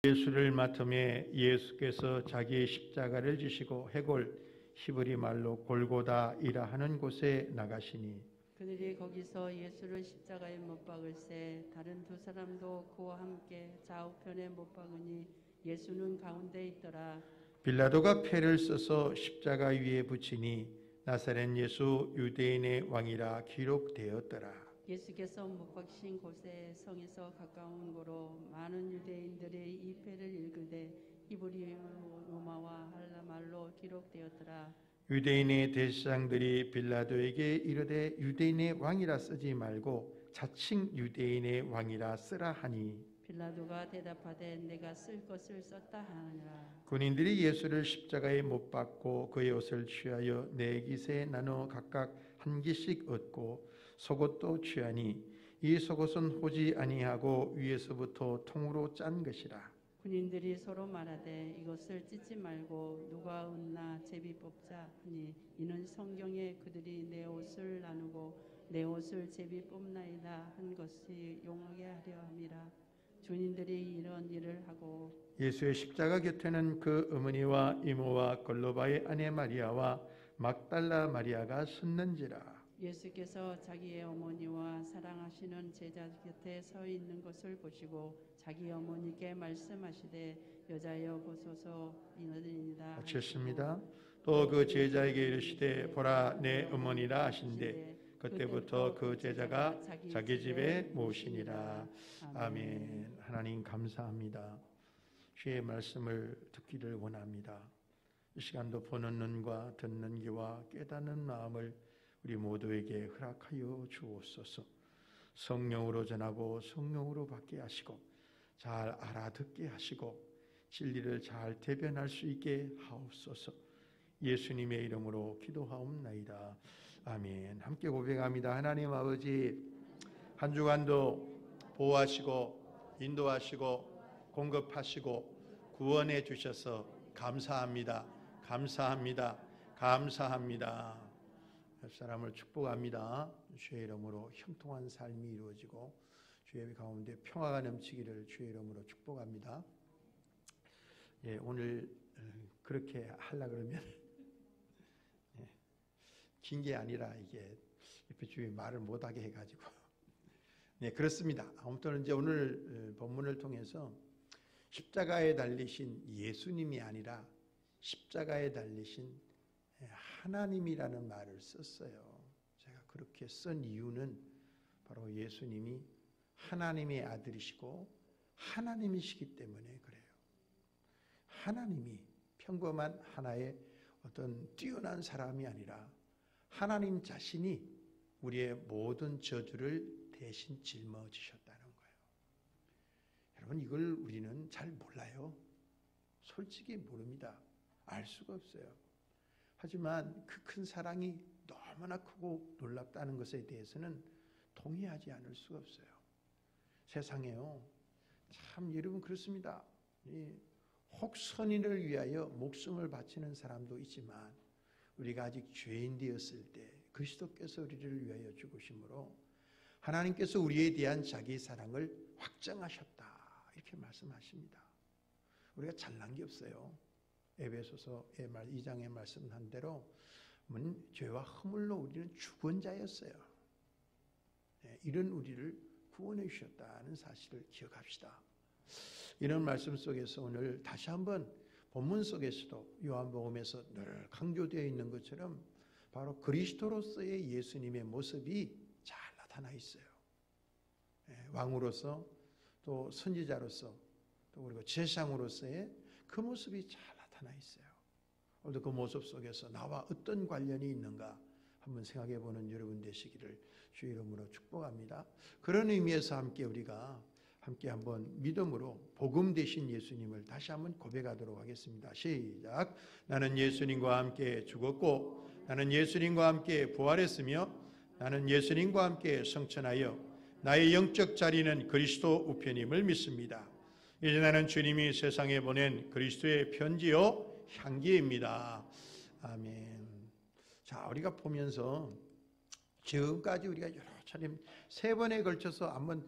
예수를 맡음에 예수께서 자기의 십자가를 지시고 해골 히브리 말로 골고다이라 하는 곳에 나가시니 그들이 거기서 예수를 십자가에 못 박을새 다른 두 사람도 그와 함께 좌우편에 못 박으니 예수는 가운데 있더라. 빌라도가 패를 써서 십자가 위에 붙이니 나사렛 예수 유대인의 왕이라 기록되었더라. 예수께서 못 박히신 곳에 성에서 가까운 고로 많은 유대인들이 이 패를 읽으되 히브리 로마와 할라말로 기록되었더라. 유대인의 대제사장들이 빌라도에게 이르되 유대인의 왕이라 쓰지 말고 자칭 유대인의 왕이라 쓰라 하니 빌라도가 대답하되 내가 쓸 것을 썼다 하느니라. 군인들이 예수를 십자가에 못 박고 그의 옷을 취하여 네 깃에 나눠 각각 한 깃씩 얻고 속옷도 취하니 이 속옷은 호지 아니하고 위에서부터 통으로 짠 것이라. 군인들이 서로 말하되 이것을 찢지 말고 누가 얻나 제비 뽑자 하니 이는 성경에 그들이 내 옷을 나누고 내 옷을 제비 뽑나이다 한 것이 용하게 하려 함이라. 군인들이 이런 일을 하고 예수의 십자가 곁에는 그 어머니와 이모와 골로바의 아내 마리아와 막달라 마리아가 섰는지라. 예수께서 자기의 어머니와 사랑하시는 제자 곁에 서 있는 것을 보시고 자기 어머니께 말씀하시되 여자여 보소서 이너니이다 마쳤습니다. 또 그 제자에게 이르시되 보라 내 어머니라 하신대 그때부터 그 제자가 자기 집에 모시니라. 아멘. 하나님 감사합니다. 주의 말씀을 듣기를 원합니다. 이 시간도 보는 눈과 듣는 귀와 깨닫는 마음을 우리 모두에게 허락하여 주옵소서. 성령으로 전하고 성령으로 받게 하시고 잘 알아듣게 하시고 진리를 잘 대변할 수 있게 하옵소서. 예수님의 이름으로 기도하옵나이다. 아멘. 함께 고백합니다. 하나님 아버지, 한 주간도 보호하시고 인도하시고 공급하시고 구원해 주셔서 감사합니다. 감사합니다. 감사합니다. 옆 사람을 축복합니다. 주의 이름으로 형통한 삶이 이루어지고 주의 가운데 평화가 넘치기를 주의 이름으로 축복합니다. 예, 오늘 그렇게 하려 그러면 긴 게 아니라 이게 옆에 주위 말을 못하게 해가지고 네, 그렇습니다. 아무튼 이제 오늘 본문을 통해서 십자가에 달리신 예수님이 아니라 십자가에 달리신 하나님이라는 말을 썼어요. 제가 그렇게 쓴 이유는 바로 예수님이 하나님의 아들이시고 하나님이시기 때문에 그래요. 하나님이 평범한 하나의 어떤 뛰어난 사람이 아니라 하나님 자신이 우리의 모든 저주를 대신 짊어지셨다는 거예요. 여러분, 이걸 우리는 잘 몰라요. 솔직히 모릅니다. 알 수가 없어요. 하지만 그 큰 사랑이 너무나 크고 놀랍다는 것에 대해서는 동의하지 않을 수가 없어요. 세상에요, 참 여러분 그렇습니다. 혹 선인을 위하여 목숨을 바치는 사람도 있지만 우리가 아직 죄인 되었을 때 그리스도께서 우리를 위하여 죽으심으로 하나님께서 우리에 대한 자기 사랑을 확정하셨다 이렇게 말씀하십니다. 우리가 잘난 게 없어요. 에베소서 2장에 말씀한 대로 죄와 허물로 우리는 죽은 자였어요. 이런 우리를 구원해 주셨다는 사실을 기억합시다. 이런 말씀 속에서 오늘 다시 한번 본문 속에서도 요한복음에서 늘 강조되어 있는 것처럼 바로 그리스도로서의 예수님의 모습이 잘 나타나 있어요. 왕으로서 또 선지자로서 또 그리고 제사장으로서의 그 모습이 잘 나타나 있어요. 오늘도 그 모습 속에서 나와 어떤 관련이 있는가 한번 생각해 보는 여러분 되시기를 주의 이름으로 축복합니다. 그런 의미에서 함께 우리가 함께 한번 믿음으로 복음 되신 예수님을 다시 한번 고백하도록 하겠습니다. 시작. 나는 예수님과 함께 죽었고 나는 예수님과 함께 부활했으며 나는 예수님과 함께 성천하여 나의 영적 자리는 그리스도 우편임을 믿습니다. 이제 나는 주님이 세상에 보낸 그리스도의 편지요 향기입니다. 아멘. 자, 우리가 보면서 지금까지 우리가 여러 차례 세 번에 걸쳐서 한번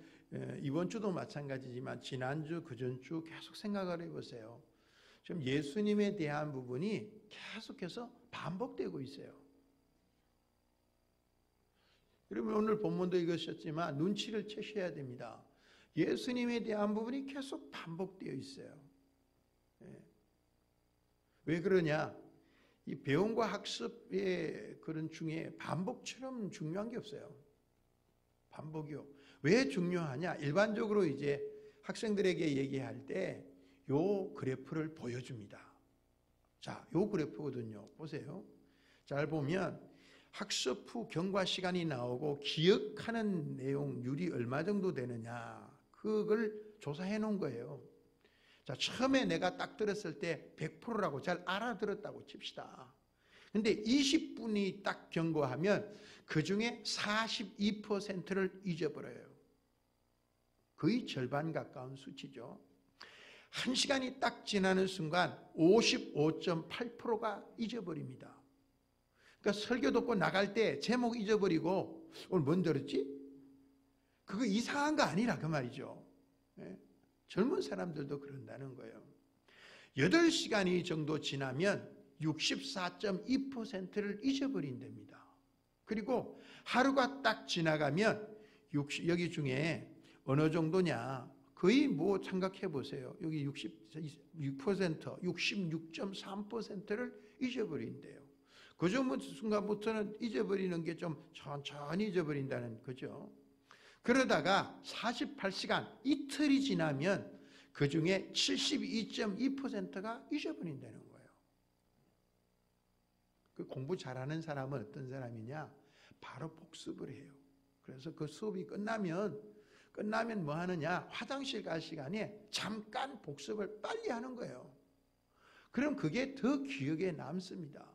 이번 주도 마찬가지지만 지난주, 그전주 계속 생각을 해보세요. 지금 예수님에 대한 부분이 계속해서 반복되고 있어요. 여러분 오늘 본문도 읽으셨지만 눈치를 채셔야 됩니다. 예수님에 대한 부분이 계속 반복되어 있어요. 왜 그러냐? 이 배움과 학습의 그런 중에 반복처럼 중요한 게 없어요. 반복이요. 왜 중요하냐? 일반적으로 이제 학생들에게 얘기할 때 요 그래프를 보여줍니다. 자, 요 그래프거든요. 보세요. 잘 보면 학습 후 경과 시간이 나오고 기억하는 내용률이 얼마 정도 되느냐 그걸 조사해 놓은 거예요. 자, 처음에 내가 딱 들었을 때 100%라고 잘 알아들었다고 칩시다. 근데 20분이 딱 경과하면 그 중에 42%를 잊어버려요. 거의 절반 가까운 수치죠. 1시간이 딱 지나는 순간 55.8%가 잊어버립니다. 그러니까 설교 듣고 나갈 때 제목 잊어버리고 오늘 뭔 들었지? 그거 이상한 거 아니라 그 말이죠. 젊은 사람들도 그런다는 거예요. 8시간이 정도 지나면 64.2%를 잊어버린답니다. 그리고 하루가 딱 지나가면 여기 중에 어느 정도냐? 거의 뭐 생각해 보세요. 여기 66%, 66.3%를 잊어버린대요. 그 순간부터는 잊어버리는 게 좀 천천히 잊어버린다는 거죠. 그러다가 48시간, 이틀이 지나면 그 중에 72.2%가 잊어버린다는 거예요. 그 공부 잘하는 사람은 어떤 사람이냐? 바로 복습을 해요. 그래서 그 수업이 끝나면 뭐 하느냐? 화장실 갈 시간에 잠깐 복습을 빨리 하는 거예요. 그럼 그게 더 기억에 남습니다.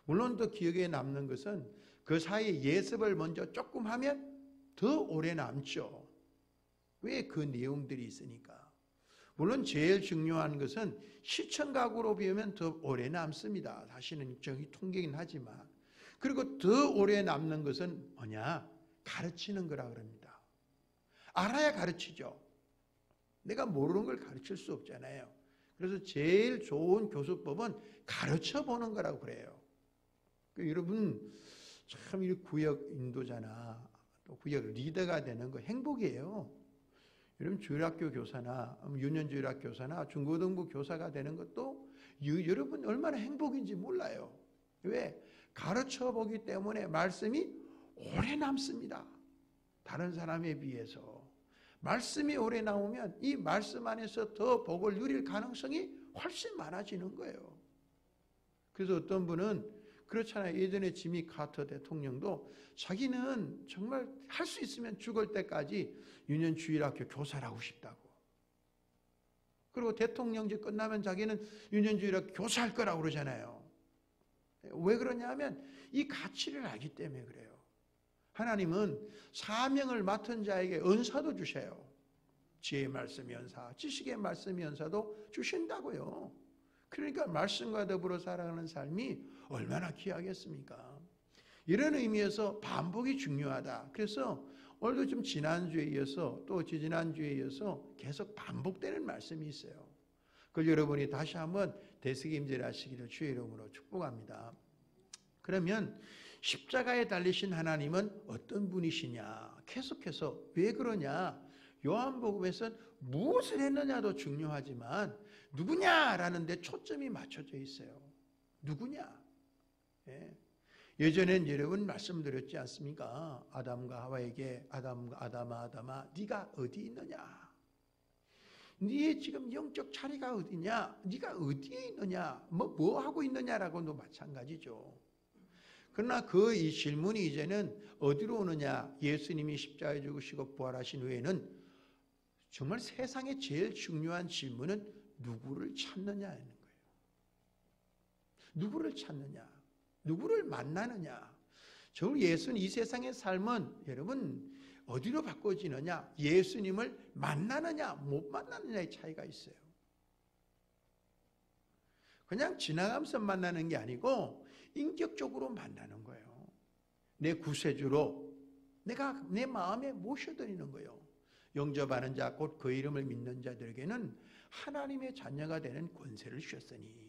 물론 더 기억에 남는 것은 그 사이에 예습을 먼저 조금 하면 더 오래 남죠. 왜? 그 내용들이 있으니까. 물론 제일 중요한 것은 시청각으로 배우면 더 오래 남습니다. 사실은 정이 통계긴 하지만. 그리고 더 오래 남는 것은 뭐냐? 가르치는 거라 그럽니다. 알아야 가르치죠. 내가 모르는 걸 가르칠 수 없잖아요. 그래서 제일 좋은 교수법은 가르쳐 보는 거라고 그래요. 여러분 참 이 구역 인도자나 또 구역 리더가 되는 거 행복이에요. 여러분 주일학교 교사나 유년주일학교 교사나 중고등부 교사가 되는 것도 여러분 얼마나 행복인지 몰라요. 왜? 가르쳐 보기 때문에 말씀이 오래 남습니다. 다른 사람에 비해서. 말씀이 오래 나오면 이 말씀 안에서 더 복을 누릴 가능성이 훨씬 많아지는 거예요. 그래서 어떤 분은 그렇잖아요. 예전에 지미 카터 대통령도 자기는 정말 할 수 있으면 죽을 때까지 유년주일학교 교사를 하고 싶다고. 그리고 대통령직 끝나면 자기는 유년주일학교 교사할 거라고 그러잖아요. 왜 그러냐면 이 가치를 알기 때문에 그래요. 하나님은 사명을 맡은 자에게 은사도 주셔요. 지혜의 말씀 연사, 지식의 말씀 연사도 주신다고요. 그러니까 말씀과 더불어 살아가는 삶이 얼마나 귀하겠습니까? 이런 의미에서 반복이 중요하다. 그래서 오늘도 좀 지난주에 이어서 또 지지난주에 이어서 계속 반복되는 말씀이 있어요. 그걸 여러분이 다시 한번 되새김질하시기를 주의 이름으로 축복합니다. 그러면 십자가에 달리신 하나님은 어떤 분이시냐? 계속해서 왜 그러냐? 요한복음에서는 무엇을 했느냐도 중요하지만 누구냐라는 데 초점이 맞춰져 있어요. 누구냐? 예전엔 여러분 말씀드렸지 않습니까? 아담과 하와에게 아담아 네가 어디 있느냐? 네 지금 영적 자리가 어디냐? 네가 어디에 있느냐? 뭐 하고 있느냐라고도 마찬가지죠. 그러나 이 질문이 이제는 어디로 오느냐? 예수님이 십자가에 죽으시고 부활하신 후에는 정말 세상에 제일 중요한 질문은 누구를 찾느냐는 거예요. 누구를 찾느냐? 누구를 만나느냐? 정말 예수님 이 세상의 삶은 여러분 어디로 바꿔지느냐? 예수님을 만나느냐 못 만나느냐의 차이가 있어요. 그냥 지나가면서 만나는 게 아니고 인격적으로 만나는 거예요. 내 구세주로 내가 내 마음에 모셔드리는 거예요. 영접하는 자 곧 그 이름을 믿는 자들에게는 하나님의 자녀가 되는 권세를 주셨으니.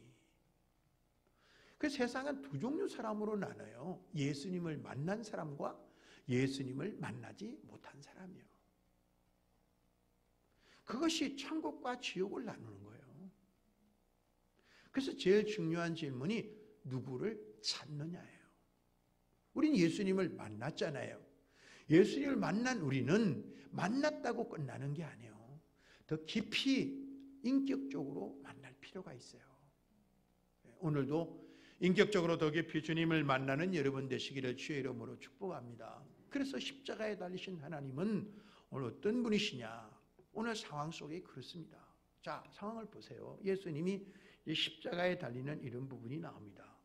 그 세상은 두 종류 사람으로 나눠요. 예수님을 만난 사람과 예수님을 만나지 못한 사람이요. 그것이 천국과 지옥을 나누는 거예요. 그래서 제일 중요한 질문이 누구를 찾느냐예요. 우린 예수님을 만났잖아요. 예수님을 만난 우리는 만났다고 끝나는 게 아니에요. 더 깊이 인격적으로 만날 필요가 있어요. 오늘도 인격적으로 더 깊이 주님을 만나는 여러분 되시기를 주의 이름으로 축복합니다. 그래서 십자가에 달리신 하나님은 오늘 어떤 분이시냐? 오늘 상황 속에 그렇습니다. 자, 상황을 보세요. 예수님이 십자가에 달리는 이런 부분이 나옵니다.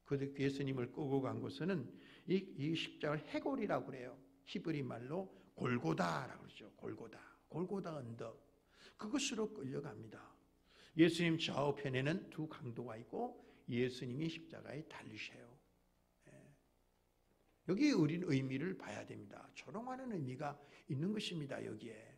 그 예수님을 끌고 간 곳은 이 십자가를 해골이라고 그래요. 히브리 말로 골고다라고 그러죠. 골고다 언덕. 그것으로 끌려갑니다. 예수님 좌우편에는 두 강도가 있고 예수님이 십자가에 달리셔요. 여기 우린 의미를 봐야 됩니다. 조롱하는 의미가 있는 것입니다. 여기에.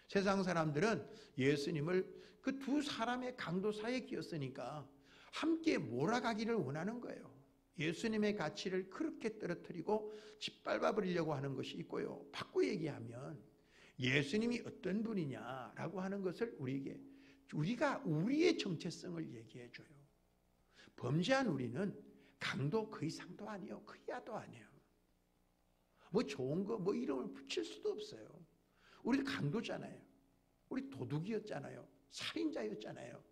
세상 사람들은 예수님을 그 두 사람의 강도 사이에 끼었으니까 함께 몰아가기를 원하는 거예요. 예수님의 가치를 그렇게 떨어뜨리고 짓밟아 버리려고 하는 것이 있고요. 바꿔 얘기하면 예수님이 어떤 분이냐라고 하는 것을 우리가 우리의 정체성을 얘기해 줘요. 범죄한 우리는 강도 그 이상도 아니에요. 그 이하도 아니에요. 뭐 좋은 거 뭐 이름을 붙일 수도 없어요. 우리 강도잖아요. 우리 도둑이었잖아요. 살인자였잖아요.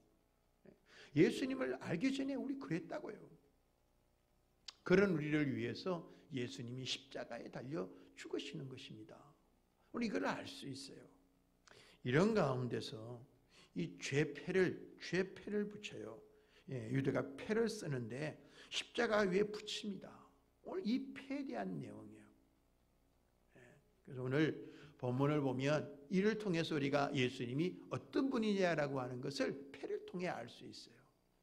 예수님을 알기 전에 우리 그랬다고요. 그런 우리를 위해서 예수님이 십자가에 달려 죽으시는 것입니다. 우리 이걸 알 수 있어요. 이런 가운데서 이 죄패를 붙여요. 유대가 패를 쓰는데 십자가 위에 붙입니다. 오늘 이 패에 대한 내용이에요. 그래서 오늘 본문을 보면 이를 통해서 우리가 예수님이 어떤 분이냐라고 하는 것을 패를 통해 알 수 있어요.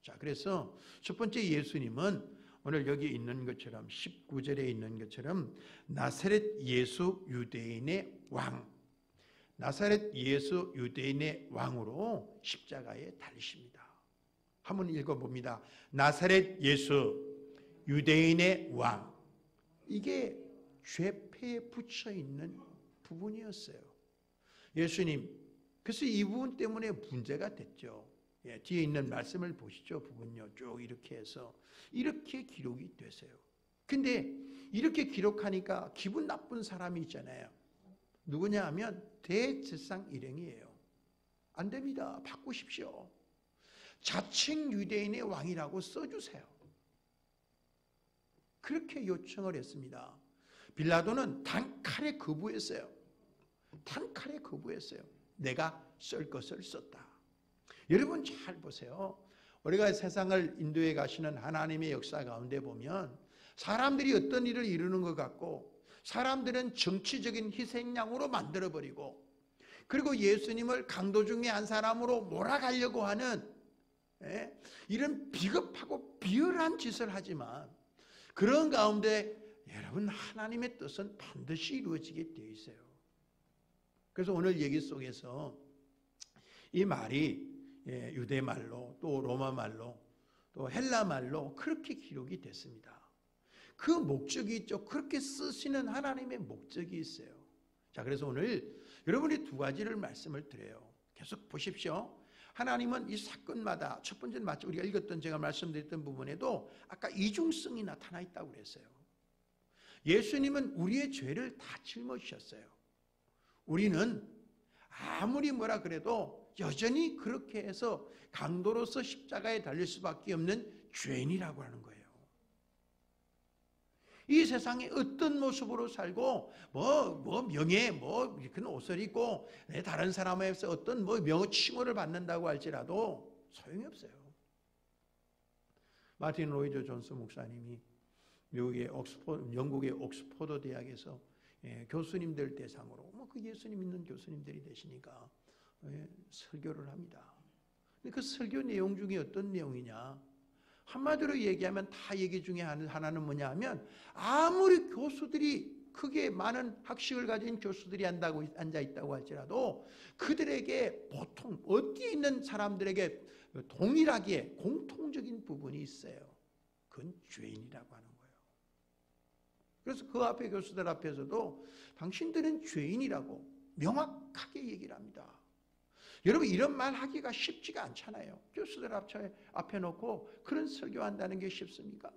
자, 그래서 첫 번째 예수님은 오늘 여기 있는 것처럼 19절에 있는 것처럼 나사렛 예수 유대인의 왕, 나사렛 예수 유대인의 왕으로 십자가에 달리십니다. 한번 읽어봅니다. 나사렛 예수 유대인의 왕. 이게 죄패에 붙여 있는 부분이었어요. 예수님, 그래서 이 부분 때문에 문제가 됐죠. 뒤에 있는 말씀을 보시죠. 부분요. 쭉 이렇게 해서 이렇게 기록이 되세요. 근데 이렇게 기록하니까 기분 나쁜 사람이 있잖아요. 누구냐 하면 대제사장 일행이에요. 안 됩니다. 바꾸십시오. 자칭 유대인의 왕이라고 써주세요. 그렇게 요청을 했습니다. 빌라도는 단칼에 거부했어요. 단칼에 거부했어요. 내가 쓸 것을 썼다. 여러분 잘 보세요. 우리가 세상을 인도해 가시는 하나님의 역사 가운데 보면 사람들이 어떤 일을 이루는 것 같고 사람들은 정치적인 희생양으로 만들어버리고 그리고 예수님을 강도 중에 한 사람으로 몰아가려고 하는 이런 비겁하고 비열한 짓을 하지만 그런 가운데 여러분 하나님의 뜻은 반드시 이루어지게 되어 있어요. 그래서 오늘 얘기 속에서 이 말이 유대말로 또 로마말로 또 헬라말로 그렇게 기록이 됐습니다. 그 목적이 있죠. 그렇게 쓰시는 하나님의 목적이 있어요. 자, 그래서 오늘 여러분이 두 가지를 말씀을 드려요. 계속 보십시오. 하나님은 이 사건마다 첫 번째는 마치 우리가 읽었던 제가 말씀드렸던 부분에도 아까 이중성이 나타나 있다고 그랬어요. 예수님은 우리의 죄를 다 짊어지셨어요. 우리는 아무리 뭐라 그래도 여전히 그렇게 해서 강도로서 십자가에 달릴 수밖에 없는 죄인이라고 하는 거예요. 이 세상에 어떤 모습으로 살고 명예 그런 옷을 입고 다른 사람에서 어떤 명예 칭호를 받는다고 할지라도 소용이 없어요. 마틴 로이드 존스 목사님이 영국의 옥스퍼드 대학에서 교수님들 대상으로 그 예수님 믿는 교수님들이 되시니까 설교를 합니다. 근데 그 설교 내용 중에 어떤 내용이냐? 한마디로 얘기하면 다 얘기 중에 하나는 뭐냐 하면 아무리 교수들이 크게 많은 학식을 가진 교수들이 앉아 있다고 할지라도 그들에게 보통 어디에 있는 사람들에게 동일하게 공통적인 부분이 있어요. 그건 죄인이라고 하는 거예요. 그래서 그 앞에 교수들 앞에서도 당신들은 죄인이라고 명확하게 얘기를 합니다. 여러분, 이런 말 하기가 쉽지가 않잖아요. 교수들 앞에 놓고 그런 설교한다는 게 쉽습니까?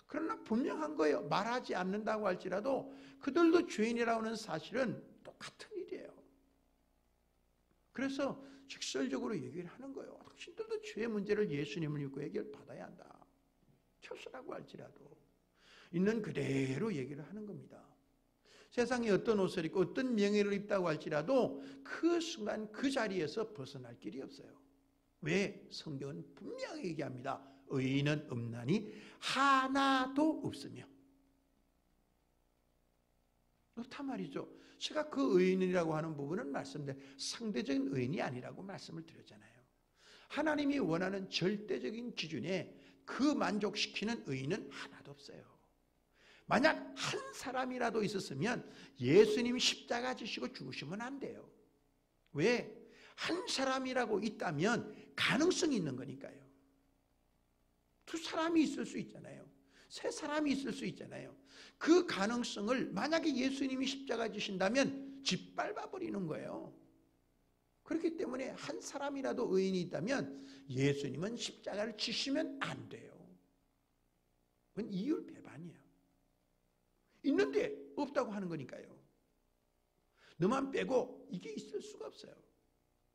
그러나 분명한 거예요. 말하지 않는다고 할지라도 그들도 죄인이라고 하는 사실은 똑같은 일이에요. 그래서 직설적으로 얘기를 하는 거예요. 당신들도 죄의 문제를 예수님을 믿고 해결 받아야 한다. 교수라고 할지라도 있는 그대로 얘기를 하는 겁니다. 세상에 어떤 옷을 입고 어떤 명예를 입다고 할지라도 그 순간 그 자리에서 벗어날 길이 없어요. 왜? 성경은 분명히 얘기합니다. 의인은 없나니 하나도 없으며. 그렇단 말이죠. 제가 그 의인이라고 하는 부분은 말씀드린 상대적인 의인이 아니라고 말씀을 드렸잖아요. 하나님이 원하는 절대적인 기준에 그 만족시키는 의인은 하나도 없어요. 만약 한 사람이라도 있었으면 예수님 십자가 지시고 죽으시면 안 돼요. 왜? 한 사람이라고 있다면 가능성이 있는 거니까요. 두 사람이 있을 수 있잖아요. 세 사람이 있을 수 있잖아요. 그 가능성을 만약에 예수님이 십자가 지신다면 짓밟아 버리는 거예요. 그렇기 때문에 한 사람이라도 의인이 있다면 예수님은 십자가를 지시면 안 돼요. 그건 이율배반이에요. 있는데 없다고 하는 거니까요. 너만 빼고 이게 있을 수가 없어요.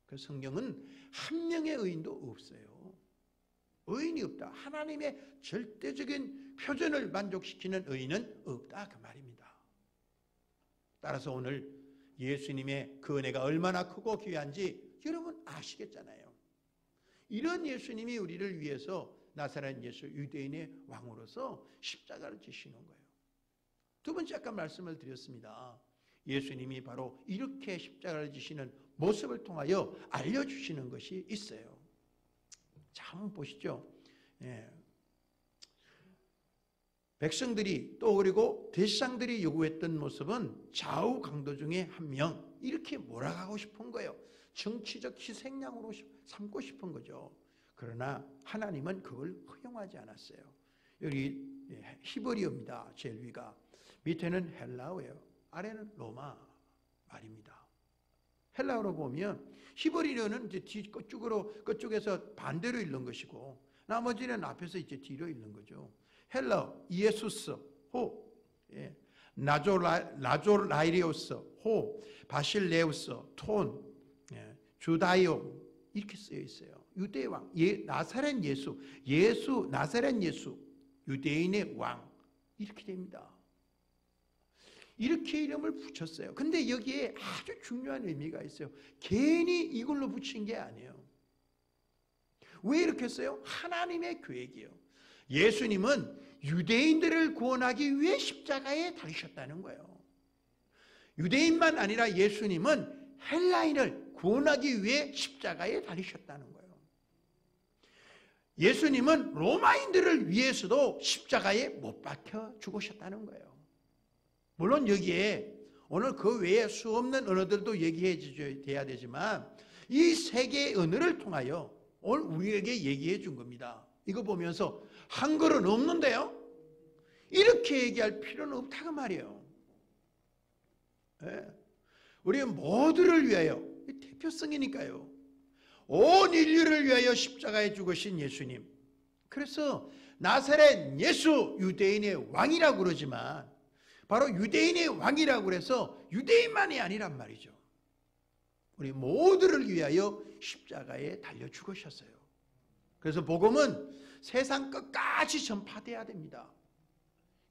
그래서 성경은 한 명의 의인도 없어요. 의인이 없다. 하나님의 절대적인 표준을 만족시키는 의인은 없다, 그 말입니다. 따라서 오늘 예수님의 그 은혜가 얼마나 크고 귀한지 여러분 아시겠잖아요. 이런 예수님이 우리를 위해서 나사렛 예수 유대인의 왕으로서 십자가를 지시는 거예요. 두 번째 아까 말씀을 드렸습니다. 예수님이 바로 이렇게 십자가를 지시는 모습을 통하여 알려주시는 것이 있어요. 자, 한번 보시죠. 백성들이 또 그리고 대제사장들이 요구했던 모습은 좌우 강도 중에 한 명 이렇게 몰아가고 싶은 거예요. 정치적 희생양으로 삼고 싶은 거죠. 그러나 하나님은 그걸 허용하지 않았어요. 여기 히브리어입니다. 제일 위가. 밑에는 헬라어예요. 아래는 로마 말입니다. 헬라어로 보면 히브리어는 이제 그쪽에서 반대로 읽는 것이고 나머지는 앞에서 이제 뒤로 읽는 거죠. 헬라어 이에수스 호, 나조라이리오스 호, 바실레우스 톤, 주다이오 이렇게 쓰여 있어요. 유대왕, 나사렛 예수, 나사렛 예수, 유대인의 왕 이렇게 됩니다. 이렇게 이름을 붙였어요. 근데 여기에 아주 중요한 의미가 있어요. 괜히 이걸로 붙인 게 아니에요. 왜 이렇게 했어요? 하나님의 계획이에요. 예수님은 유대인들을 구원하기 위해 십자가에 달리셨다는 거예요. 유대인만 아니라 예수님은 헬라인을 구원하기 위해 십자가에 달리셨다는 거예요. 예수님은 로마인들을 위해서도 십자가에 못 박혀 죽으셨다는 거예요. 물론 여기에 오늘 그 외에 수없는 언어들도 얘기해 줘야 되지만 이 세 개의 언어를 통하여 오늘 우리에게 얘기해 준 겁니다. 이거 보면서 한글은 없는데요? 이렇게 얘기할 필요는 없다고 말이에요. 우리 모두를 위하여 대표성이니까요. 온 인류를 위하여 십자가에 죽으신 예수님. 그래서 나사렛 예수 유대인의 왕이라고 그러지만 바로 유대인의 왕이라고 그래서 유대인만이 아니란 말이죠. 우리 모두를 위하여 십자가에 달려 죽으셨어요. 그래서 복음은 세상 끝까지 전파돼야 됩니다.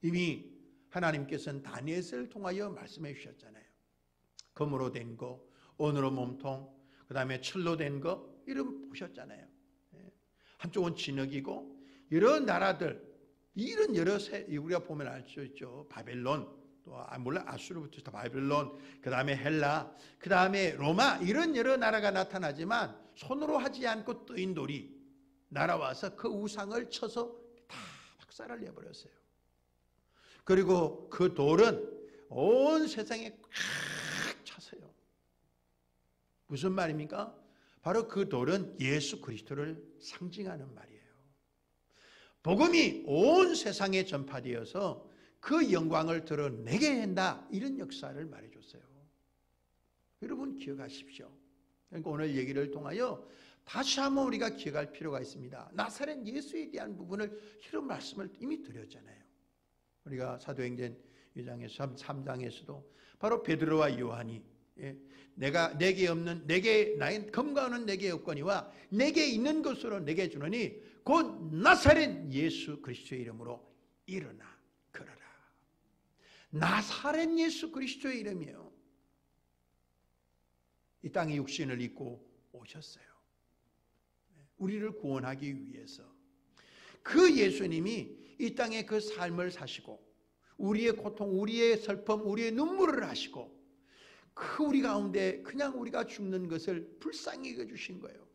이미 하나님께서는 다니엘을 통하여 말씀해 주셨잖아요. 금으로 된 거, 은으로 몸통, 그 다음에 철로 된 거 이런 보셨잖아요. 한쪽은 진흙이고 여러 나라들 이런 여러 우리가 보면 알 수 있죠. 바벨론, 또 물론 아수르부터 바벨론, 그 다음에 헬라, 그 다음에 로마 이런 여러 나라가 나타나지만 손으로 하지 않고 뜨인 돌이 날아와서 그 우상을 쳐서 다 박살을 내버렸어요. 그리고 그 돌은 온 세상에 꽉 찼어요. 무슨 말입니까? 바로 그 돌은 예수 그리스도를 상징하는 말이에요. 복음이 온 세상에 전파되어서 그 영광을 드러내게 한다, 이런 역사를 말해줬어요. 여러분 기억하십시오. 그러니까 오늘 얘기를 통하여 다시 한번 우리가 기억할 필요가 있습니다. 나사렛 예수에 대한 부분을 이런 말씀을 이미 드렸잖아요. 우리가 사도행전 2장에서 3장에서도 바로 베드로와 요한이 내게 나의 검과는 내게 없거니와 내게 있는 것으로 내게 주노니 곧 나사렛 예수 그리스도의 이름으로 일어나 걸어라. 나사렛 예수 그리스도의 이름이에요. 이 땅에 육신을 입고 오셨어요. 우리를 구원하기 위해서. 그 예수님이 이 땅에 그 삶을 사시고 우리의 고통, 우리의 슬픔, 우리의 눈물을 하시고 그 우리 가운데 그냥 우리가 죽는 것을 불쌍히 여겨주신 거예요.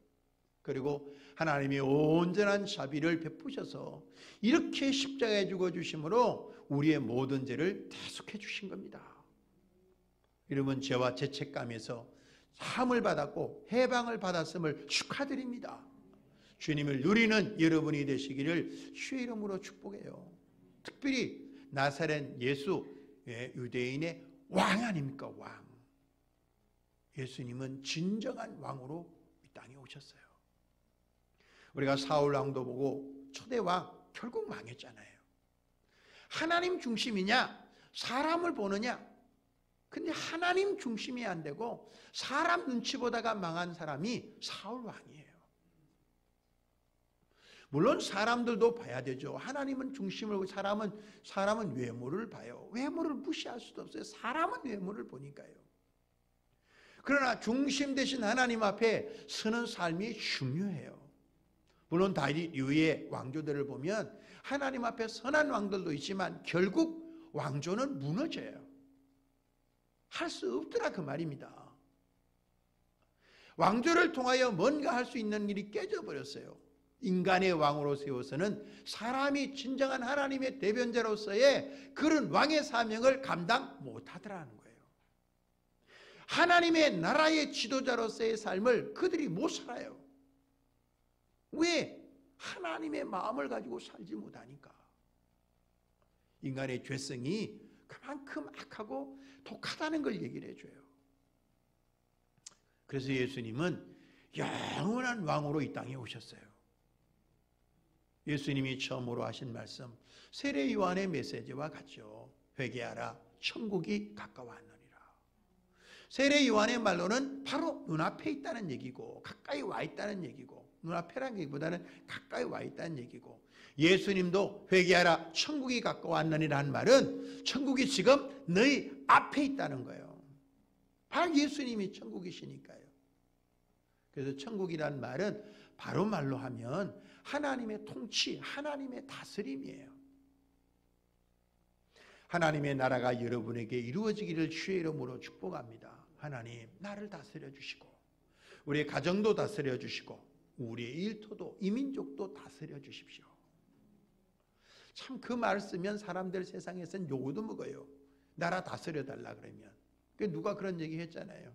그리고 하나님이 온전한 자비를 베푸셔서 이렇게 십자가에 죽어주심으로 우리의 모든 죄를 대속해 주신 겁니다. 여러분 죄와 죄책감에서 사함을 받았고 해방을 받았음을 축하드립니다. 주님을 누리는 여러분이 되시기를 주의 이름으로 축복해요. 특별히 나사렛 예수, 유대인의 왕 아닙니까? 왕. 예수님은 진정한 왕으로 이 땅에 오셨어요. 우리가 사울 왕도 보고 초대 왕 결국 망했잖아요. 하나님 중심이냐 사람을 보느냐. 근데 하나님 중심이 안 되고 사람 눈치 보다가 망한 사람이 사울 왕이에요. 물론 사람들도 봐야 되죠. 하나님은 중심을, 사람은 외모를 봐요. 외모를 무시할 수도 없어요. 사람은 외모를 보니까요. 그러나 중심 되신 하나님 앞에 서는 삶이 중요해요. 물론 다윗 이후의 왕조들을 보면 하나님 앞에 선한 왕들도 있지만 결국 왕조는 무너져요. 할 수 없더라 그 말입니다. 왕조를 통하여 뭔가 할 수 있는 일이 깨져버렸어요. 인간의 왕으로 세워서는 사람이 진정한 하나님의 대변자로서의 그런 왕의 사명을 감당 못하더라는 거예요. 하나님의 나라의 지도자로서의 삶을 그들이 못 살아요. 왜? 하나님의 마음을 가지고 살지 못하니까. 인간의 죄성이 그만큼 악하고 독하다는 걸 얘기를 해줘요. 그래서 예수님은 영원한 왕으로 이 땅에 오셨어요. 예수님이 처음으로 하신 말씀 세례 요한의 메시지와 같죠. 회개하라 천국이 가까워왔느니라. 세례 요한의 말로는 바로 눈앞에 있다는 얘기고 가까이 와 있다는 얘기고, 눈앞에라는 얘기보다는 가까이 와 있다는 얘기고, 예수님도 회개하라 천국이 가까워왔느니라는 말은 천국이 지금 너희 앞에 있다는 거예요. 바로 예수님이 천국이시니까요. 그래서 천국이라는 말은 바로 말로 하면 하나님의 통치, 하나님의 다스림이에요. 하나님의 나라가 여러분에게 이루어지기를 주의 이름으로 축복합니다. 하나님, 나를 다스려 주시고 우리의 가정도 다스려 주시고 우리의 일터도 이민족도 다스려 주십시오. 참 그 말을 쓰면 사람들 세상에서는 욕도 먹어요. 나라 다스려 달라 그러면. 누가 그런 얘기 했잖아요.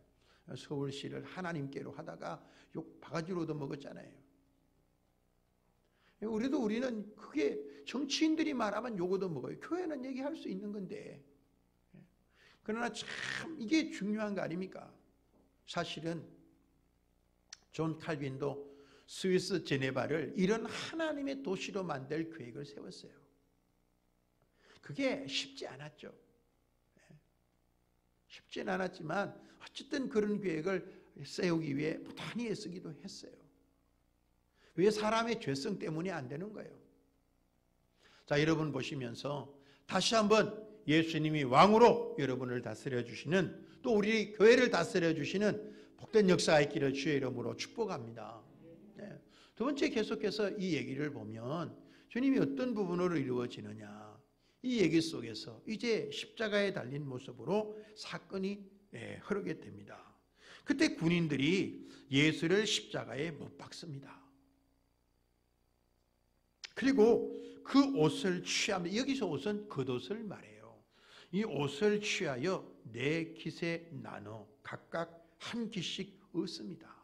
서울시를 하나님께로 하다가 욕 바가지로도 먹었잖아요. 우리는 그게 정치인들이 말하면 욕도 먹어요. 교회는 얘기할 수 있는 건데. 그러나 참 이게 중요한 거 아닙니까? 사실은 존 칼빈도 스위스 제네바를 이런 하나님의 도시로 만들 계획을 세웠어요. 그게 쉽지 않았죠. 쉽지는 않았지만 어쨌든 그런 계획을 세우기 위해 부단히 애쓰기도 했어요. 왜? 사람의 죄성 때문에 안 되는 거예요. 자, 여러분 보시면서 다시 한번 예수님이 왕으로 여러분을 다스려 주시는, 또 우리 교회를 다스려 주시는 복된 역사가 있기를 주의 이름으로 축복합니다. 네. 두 번째, 계속해서 이 얘기를 보면 주님이 어떤 부분으로 이루어지느냐, 이 얘기 속에서 이제 십자가에 달린 모습으로 사건이 흐르게 됩니다. 그때 군인들이 예수를 십자가에 못 박습니다. 그리고 그 옷을 취합니다. 여기서 옷은 겉옷을 말해요. 이 옷을 취하여 네 깃에 나눠 각각 한 깃씩 얻습니다.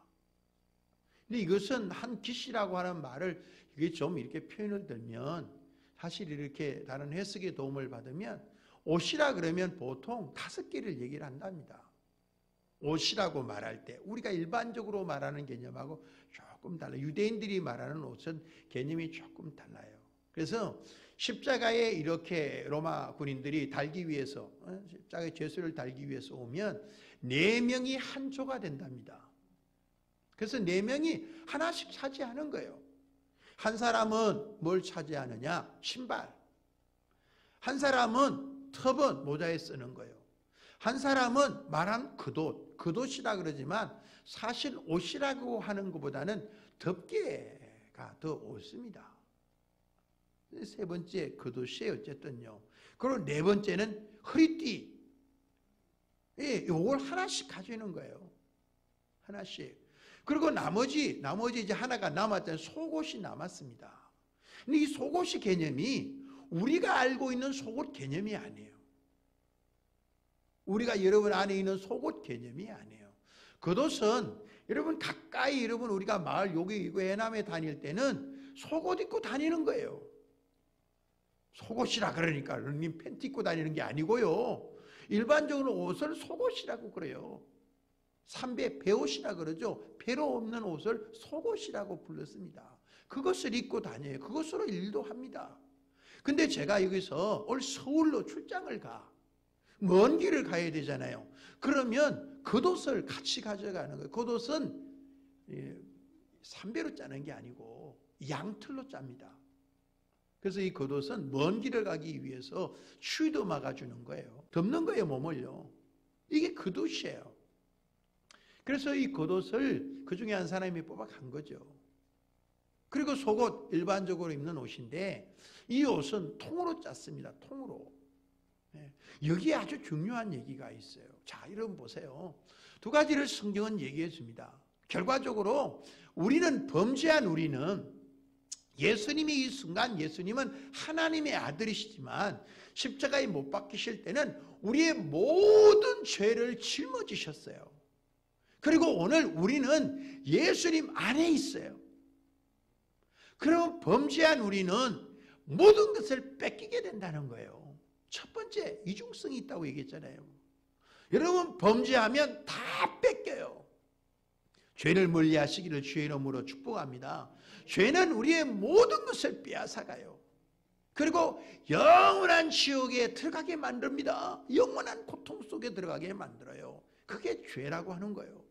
근데 이것은 한 깃이라고 하는 말을 이게 좀 이렇게 표현을 들면 사실 이렇게 다른 해석의 도움을 받으면 옷이라 그러면 보통 5개를 얘기를 한답니다. 옷이라고 말할 때 우리가 일반적으로 말하는 개념하고 조금 달라요. 유대인들이 말하는 옷은 개념이 조금 달라요. 그래서 십자가에 이렇게 로마 군인들이 달기 위해서 십자가의 죄수를 달기 위해서 오면 4명이 한 조가 된답니다. 그래서 4명이 하나씩 차지하는 거예요. 한 사람은 뭘 차지하느냐? 신발. 한 사람은 터번, 모자에 쓰는 거예요. 한 사람은 말한 겉옷, 겉옷이라 그러지만 사실 옷이라고 하는 것보다는 덮개가 더 옳습니다. 세 번째 겉옷이 어쨌든요. 그리고 네 번째는 허리띠. 이걸 하나씩 가지는 거예요. 하나씩. 그리고 나머지 이제 하나가 남았잖아요. 속옷이 남았습니다. 근데 이 속옷의 개념이 우리가 알고 있는 속옷 개념이 아니에요. 우리가 여러분 안에 있는 속옷 개념이 아니에요. 겉옷은 여러분 가까이 여러분 우리가 마을 여기 해남에 다닐 때는 속옷 입고 다니는 거예요. 속옷이라 그러니까 런닝 팬티 입고 다니는 게 아니고요. 일반적으로 옷을 속옷이라고 그래요. 삼배 배옷이라 그러죠. 배로 없는 옷을 속옷이라고 불렀습니다. 그것을 입고 다녀요. 그것으로 일도 합니다. 근데 제가 여기서 올 서울로 출장을 가. 먼 길을 가야 되잖아요. 그러면 겉옷을 같이 가져가는 거예요. 겉옷은 삼배로 짜는 게 아니고 양틀로 짭니다. 그래서 이 겉옷은 먼 길을 가기 위해서 추위도 막아주는 거예요. 덮는 거예요, 몸을요. 이게 겉옷이에요. 그래서 이 겉옷을 그 중에 한 사람이 뽑아간 거죠. 그리고 속옷, 일반적으로 입는 옷인데 이 옷은 통으로 짰습니다. 통으로. 여기에 아주 중요한 얘기가 있어요. 자, 여러분 보세요. 두 가지를 성경은 얘기해 줍니다. 결과적으로 우리는 범죄한 우리는 예수님이 이 순간 예수님은 하나님의 아들이시지만 십자가에 못 박히실 때는 우리의 모든 죄를 짊어지셨어요. 그리고 오늘 우리는 예수님 안에 있어요. 그럼 범죄한 우리는 모든 것을 뺏기게 된다는 거예요. 첫 번째, 이중성이 있다고 얘기했잖아요. 여러분 범죄하면 다 뺏겨요. 죄를 멀리하시기를 주의 이름으로 축복합니다. 죄는 우리의 모든 것을 빼앗아가요. 그리고 영원한 지옥에 들어가게 만듭니다. 영원한 고통 속에 들어가게 만들어요. 그게 죄라고 하는 거예요.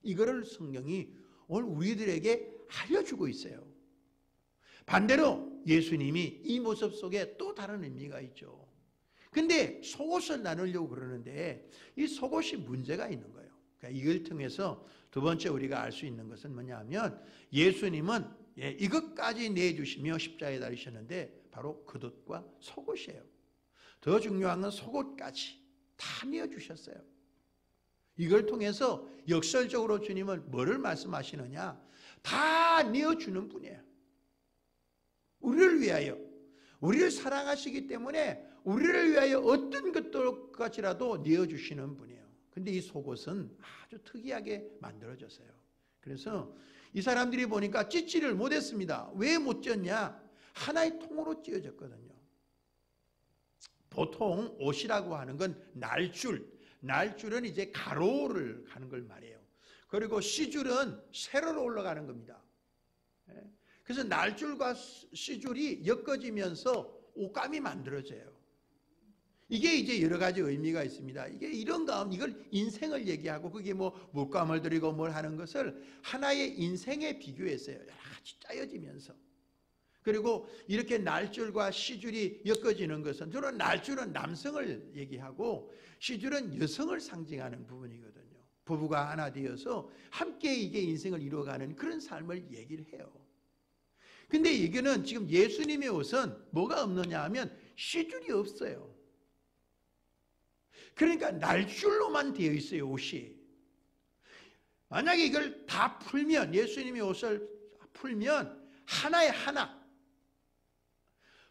이거를 성경이 오늘 우리들에게 알려주고 있어요. 반대로 예수님이 이 모습 속에 또 다른 의미가 있죠. 근데 속옷을 나누려고 그러는데 이 속옷이 문제가 있는 거예요. 그러니까 이걸 통해서 두 번째 우리가 알 수 있는 것은 뭐냐 하면 예수님은 이것까지 내주시며 십자가에 달리셨는데 바로 겉옷과 속옷이에요. 더 중요한 건 속옷까지 다 내어주셨어요. 이걸 통해서 역설적으로 주님은 뭐를 말씀하시느냐? 다 내어주는 분이에요. 우리를 위하여, 우리를 사랑하시기 때문에 우리를 위하여 어떤 것들까지라도 내어주시는 분이에요. 근데 이 속옷은 아주 특이하게 만들어졌어요. 그래서 이 사람들이 보니까 찢지를 못했습니다. 왜 못 찢었냐? 하나의 통으로 찢어졌거든요. 보통 옷이라고 하는 건 날줄은 이제 가로를 가는 걸 말해요. 그리고 시줄은 세로로 올라가는 겁니다. 그래서 날줄과 시줄이 엮어지면서 옷감이 만들어져요. 이게 이제 여러 가지 의미가 있습니다. 이게 이런 가운데 이걸 인생을 얘기하고 그게 뭐 물감을 들이고 뭘 하는 것을 하나의 인생에 비교했어요. 여러 가지 짜여지면서. 그리고 이렇게 날줄과 시줄이 엮어지는 것은 주로 날줄은 남성을 얘기하고 시줄은 여성을 상징하는 부분이거든요. 부부가 하나 되어서 함께 이게 인생을 이루어가는 그런 삶을 얘기를 해요. 근데 이거는 지금 예수님의 옷은 뭐가 없느냐 하면 시줄이 없어요. 그러니까 날줄로만 되어 있어요, 옷이. 만약에 이걸 다 풀면, 예수님의 옷을 풀면 하나에 하나,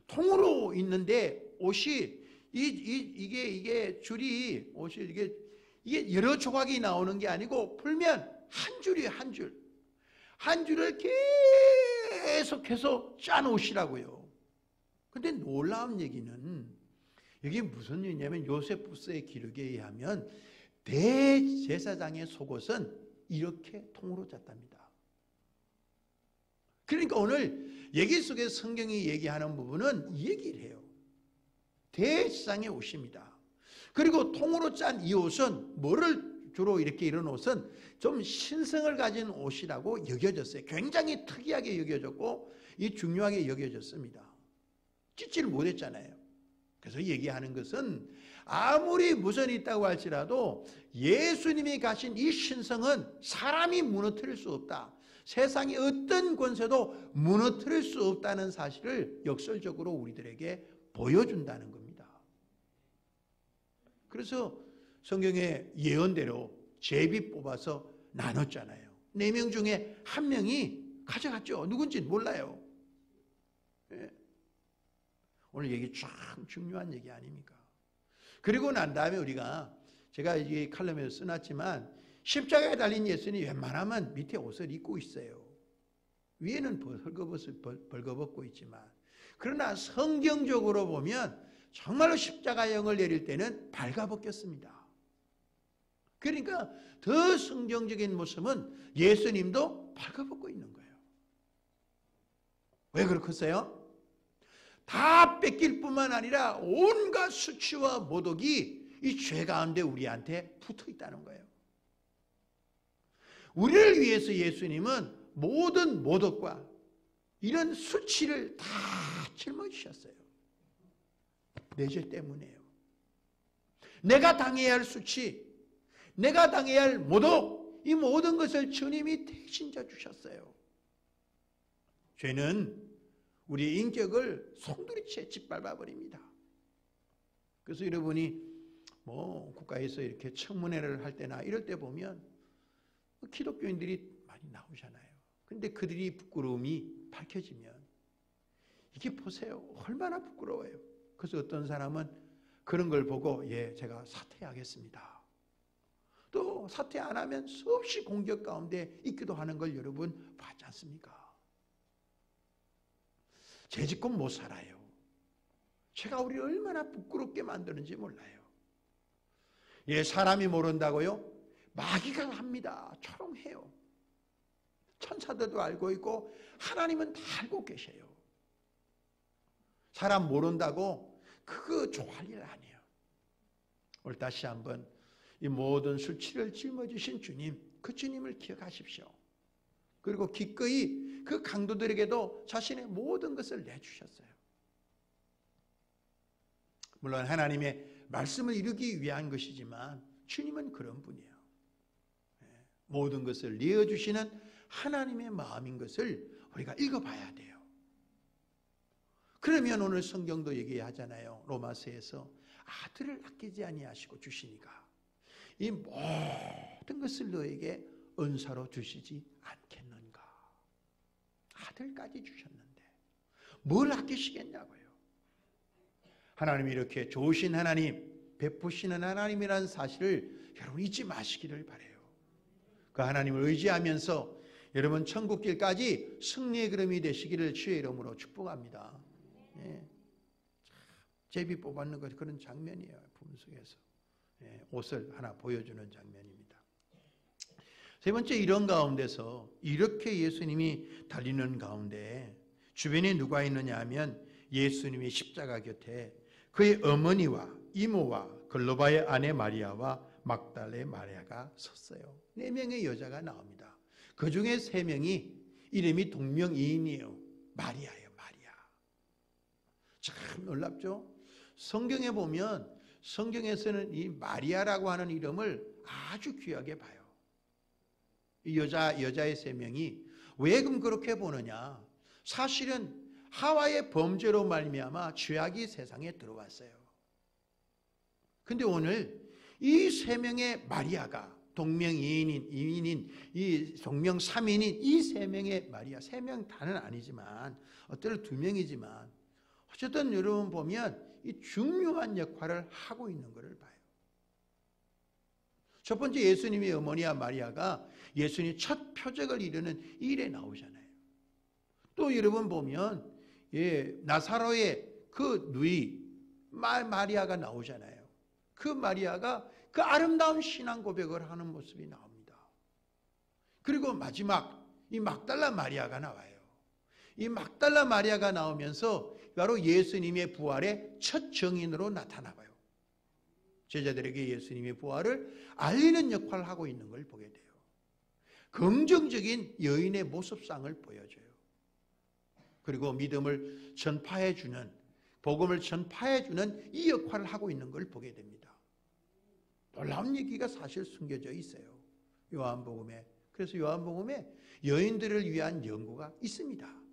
통으로 있는데 옷이 이게 줄이 옷이 이게 여러 조각이 나오는 게 아니고 풀면 한 줄이에요. 한 줄을 계속해서 짠 옷이라고요. 근데 놀라운 얘기는 이게 무슨 얘기냐면 요세푸스의 기록에 의하면 대제사장의 속옷은 이렇게 통으로 짰답니다. 그러니까 오늘 얘기 속에 성경이 얘기하는 부분은 이 얘기를 해요. 대제사장의 옷입니다. 그리고 통으로 짠 이 옷은 뭐를 주로 이렇게 이런 옷은 좀 신성을 가진 옷이라고 여겨졌어요. 굉장히 특이하게 여겨졌고 이 중요하게 여겨졌습니다. 찢지를 못했잖아요. 그래서 얘기하는 것은 아무리 무선이 있다고 할지라도 예수님이 가신 이 신성은 사람이 무너뜨릴 수 없다. 세상의 어떤 권세도 무너뜨릴 수 없다는 사실을 역설적으로 우리들에게 보여준다는 겁니다. 그래서 성경의 예언대로 제비 뽑아서 나눴잖아요. 4명 중에 1명이 가져갔죠. 누군지는 몰라요. 예. 오늘 얘기 참 중요한 얘기 아닙니까? 그리고 난 다음에 우리가 제가 이 칼럼에서 써놨지만 십자가에 달린 예수님이 웬만하면 밑에 옷을 입고 있어요. 위에는 벌거벗고 있지만 그러나 성경적으로 보면 정말로 십자가형을 내릴 때는 발가벗겼습니다. 그러니까 더 성경적인 모습은 예수님도 발가벗고 있는 거예요. 왜 그렇겠어요? 다 뺏길 뿐만 아니라 온갖 수치와 모독이 이 죄 가운데 우리한테 붙어 있다는 거예요. 우리를 위해서 예수님은 모든 모독과 이런 수치를 다 짊어지셨어요. 내 죄 때문에요. 내가 당해야 할 수치, 내가 당해야 할 모독, 이 모든 것을 주님이 대신 져주셨어요. 죄는 우리의 인격을 송두리째 짓밟아버립니다. 그래서 여러분이 국가에서 이렇게 청문회를 할 때나 이럴 때 보면 기독교인들이 많이 나오잖아요. 근데 그들이 부끄러움이 밝혀지면 이게 보세요. 얼마나 부끄러워요. 그래서 어떤 사람은 그런 걸 보고 제가 사퇴하겠습니다. 또 사퇴 안 하면 수없이 공격 가운데 있기도 하는 걸 여러분 봤지 않습니까? 죄짓고 못 살아요. 제가 우리를 얼마나 부끄럽게 만드는지 몰라요. 사람이 모른다고요? 마귀가 합니다. 초롱해요. 천사들도 알고 있고 하나님은 다 알고 계셔요. 사람 모른다고 그거 좋아할 일 아니에요. 오늘 다시 한번 이 모든 수치를 짊어지신 주님, 그 주님을 기억하십시오. 그리고 기꺼이 그 강도들에게도 자신의 모든 것을 내주셨어요. 물론 하나님의 말씀을 이루기 위한 것이지만 주님은 그런 분이에요. 모든 것을 내어주시는 하나님의 마음인 것을 우리가 읽어봐야 돼요. 그러면 오늘 성경도 얘기하잖아요. 로마서에서 아들을 아끼지 아니하시고 주시니까 이 모든 것을 너에게 은사로 주시지 않겠는가. 아들까지 주셨는데 뭘 아끼시겠냐고요. 하나님이 이렇게 좋으신 하나님, 베푸시는 하나님이라는 사실을 여러분 잊지 마시기를 바라요. 그 하나님을 의지하면서 여러분 천국길까지 승리의 걸음이 되시기를 주의 이름으로 축복합니다. 제비 뽑았는 것 그런 장면이에요. 품속에서 옷을 하나 보여주는 장면입니다. 세 번째, 이런 가운데서 이렇게 예수님이 달리는 가운데 주변에 누가 있느냐 하면 예수님이 십자가 곁에 그의 어머니와 이모와 글로바의 아내 마리아와 막달의 마리아가 섰어요. 4명의 여자가 나옵니다. 그 중에 3명이 이름이 동명이인이에요. 마리아예요. 마리아. 참 놀랍죠? 성경에 보면 성경에서는 이 마리아라고 하는 이름을 아주 귀하게 봐요. 이 여자의 3명이 왜 그렇게 보느냐? 사실은 하와의 범죄로 말미암아 죄악이 세상에 들어왔어요. 근데 오늘 이 3명의 마리아가 동명이인인, 이인인, 이 동명삼인인 이 3명의 마리아, 3명 다는 아니지만 어때는 2명이지만 어쨌든 여러분 보면 이 중요한 역할을 하고 있는 것을 봐요. 첫 번째 예수님의 어머니와 마리아가 예수님의 첫 표적을 이루는 일에 나오잖아요. 또 여러분 보면 나사로의 그 누이 마리아가 나오잖아요. 그 마리아가 그 아름다운 신앙 고백을 하는 모습이 나옵니다. 그리고 마지막 이 막달라 마리아가 나와요. 이 막달라 마리아가 나오면서 바로 예수님의 부활의 첫 증인으로 나타나봐요. 제자들에게 예수님의 부활을 알리는 역할을 하고 있는 걸 보게 돼요. 긍정적인 여인의 모습상을 보여줘요. 그리고 믿음을 전파해주는, 복음을 전파해주는 이 역할을 하고 있는 걸 보게 됩니다. 놀라운 얘기가 사실 숨겨져 있어요. 요한복음에. 그래서 요한복음에 여인들을 위한 연구가 있습니다.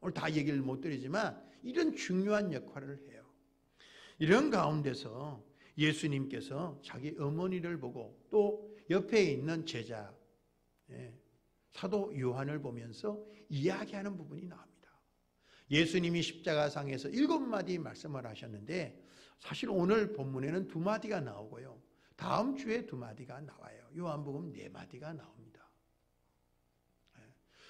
오늘 다 얘기를 못 드리지만 이런 중요한 역할을 해요. 이런 가운데서 예수님께서 자기 어머니를 보고 또 옆에 있는 제자 사도 요한을 보면서 이야기하는 부분이 나옵니다. 예수님이 십자가상에서 7마디 말씀을 하셨는데 사실 오늘 본문에는 2마디가 나오고요. 다음 주에 2마디가 나와요. 요한복음 4마디가 나옵니다.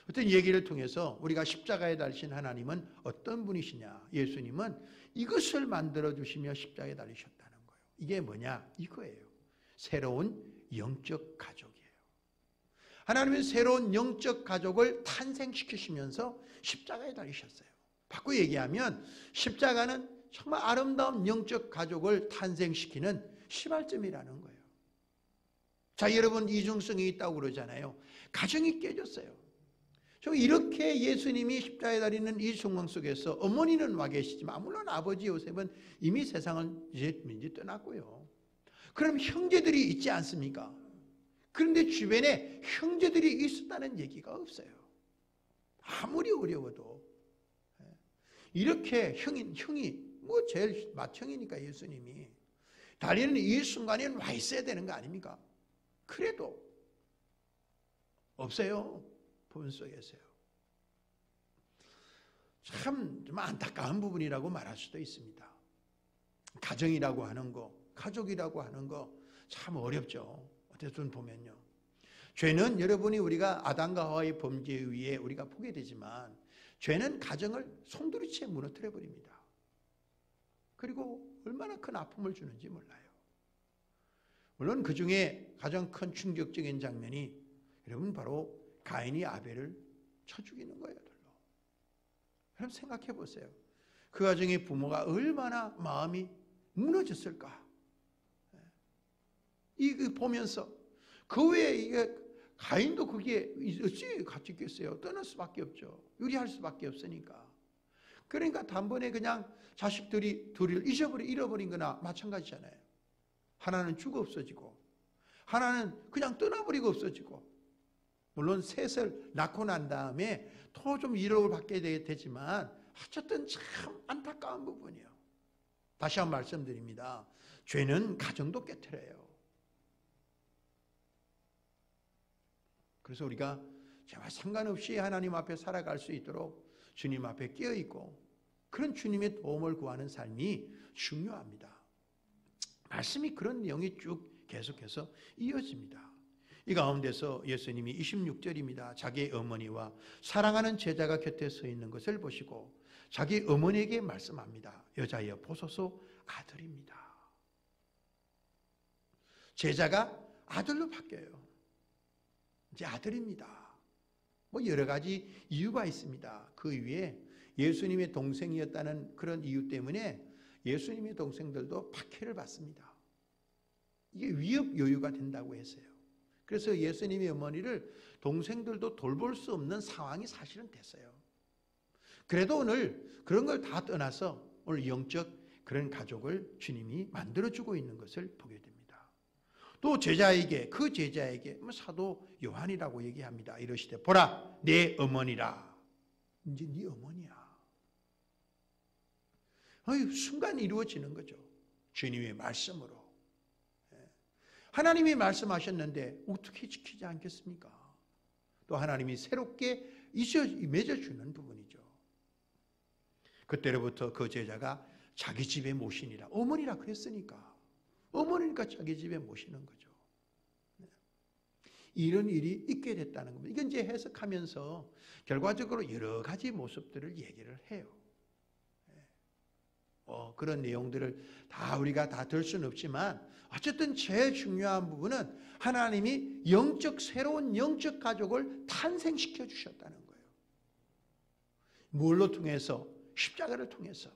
어떤 얘기를 통해서 우리가 십자가에 달리신 하나님은 어떤 분이시냐? 예수님은 이것을 만들어주시며 십자가에 달리셨다는 거예요. 이게 뭐냐? 이거예요. 새로운 영적 가족이에요. 하나님은 새로운 영적 가족을 탄생시키시면서 십자가에 달리셨어요. 바꿔 얘기하면 십자가는 정말 아름다운 영적 가족을 탄생시키는 시발점이라는 거예요. 자, 여러분 이중성이 있다고 그러잖아요. 가정이 깨졌어요. 이렇게 예수님이 십자가에 달리는 이 상황 속에서 어머니는 와 계시지만 물론 아버지 요셉은 이미 세상을 이제 떠났고요. 그럼 형제들이 있지 않습니까? 그런데 주변에 형제들이 있었다는 얘기가 없어요. 아무리 어려워도 이렇게 형이 뭐 제일 맏형이니까 예수님이 달리는 이 순간에는 와 있어야 되는 거 아닙니까? 그래도 없어요. 본 속에서요. 참 좀 안타까운 부분이라고 말할 수도 있습니다. 가정이라고 하는 거, 가족이라고 하는 거 참 어렵죠. 어쨌든 보면요. 죄는 여러분이 우리가 아담과 하와의 범죄에 의해 우리가 보게 되지만 죄는 가정을 송두리째 무너뜨려 버립니다. 그리고 얼마나 큰 아픔을 주는지 몰라요. 물론 그 중에 가장 큰 충격적인 장면이 여러분 바로 가인이 아벨을 쳐 죽이는 거예요. 여러분 생각해 보세요. 그 가정의 부모가 얼마나 마음이 무너졌을까. 이거 보면서 그 외에 이게 가인도 그게 어찌 같이 있겠어요. 떠날 수밖에 없죠. 유리할 수밖에 없으니까. 그러니까 단번에 그냥 자식들이 둘을 잃어버린 거나 마찬가지잖아요. 하나는 죽어 없어지고 하나는 그냥 떠나버리고 없어지고 물론 셋을 낳고 난 다음에 더 좀 위로를 받게 되지만 어쨌든 참 안타까운 부분이에요. 다시 한번 말씀드립니다. 죄는 가정도 깨트려요. 그래서 우리가 죄와 상관없이 하나님 앞에 살아갈 수 있도록 주님 앞에 깨어있고 그런 주님의 도움을 구하는 삶이 중요합니다. 말씀이 그런 내용이 쭉 계속해서 이어집니다. 이 가운데서 예수님이 26절입니다. 자기 어머니와 사랑하는 제자가 곁에 서 있는 것을 보시고 자기 어머니에게 말씀합니다. 여자여 보소서 아들입니다. 제자가 아들로 바뀌어요. 이제 아들입니다. 뭐 여러 가지 이유가 있습니다. 그 위에 예수님의 동생이었다는 그런 이유 때문에 예수님의 동생들도 박해를 받습니다. 이게 위협 요유가 된다고 했어요. 그래서 예수님의 어머니를 동생들도 돌볼 수 없는 상황이 사실은 됐어요. 그래도 오늘 그런 걸 다 떠나서 오늘 영적 그런 가족을 주님이 만들어주고 있는 것을 보게 됩니다. 또 제자에게 그 제자에게 사도 요한이라고 얘기합니다. 이러시되 보라 내 어머니라. 이제 네 어머니야. 순간 이루어지는 거죠. 주님의 말씀으로. 하나님이 말씀하셨는데 어떻게 지키지 않겠습니까? 또 하나님이 새롭게 맺어주는 부분이죠. 그때로부터 그 제자가 자기 집에 모시니라. 어머니라 그랬으니까. 어머니니까 자기 집에 모시는 거죠. 이런 일이 있게 됐다는 겁니다. 이건 이제 해석하면서 결과적으로 여러 가지 모습들을 얘기를 해요. 그런 내용들을 다 우리가 다 들 수는 없지만 어쨌든 제일 중요한 부분은 하나님이 새로운 영적 가족을 탄생시켜 주셨다는 거예요. 뭘로 통해서? 십자가를 통해서.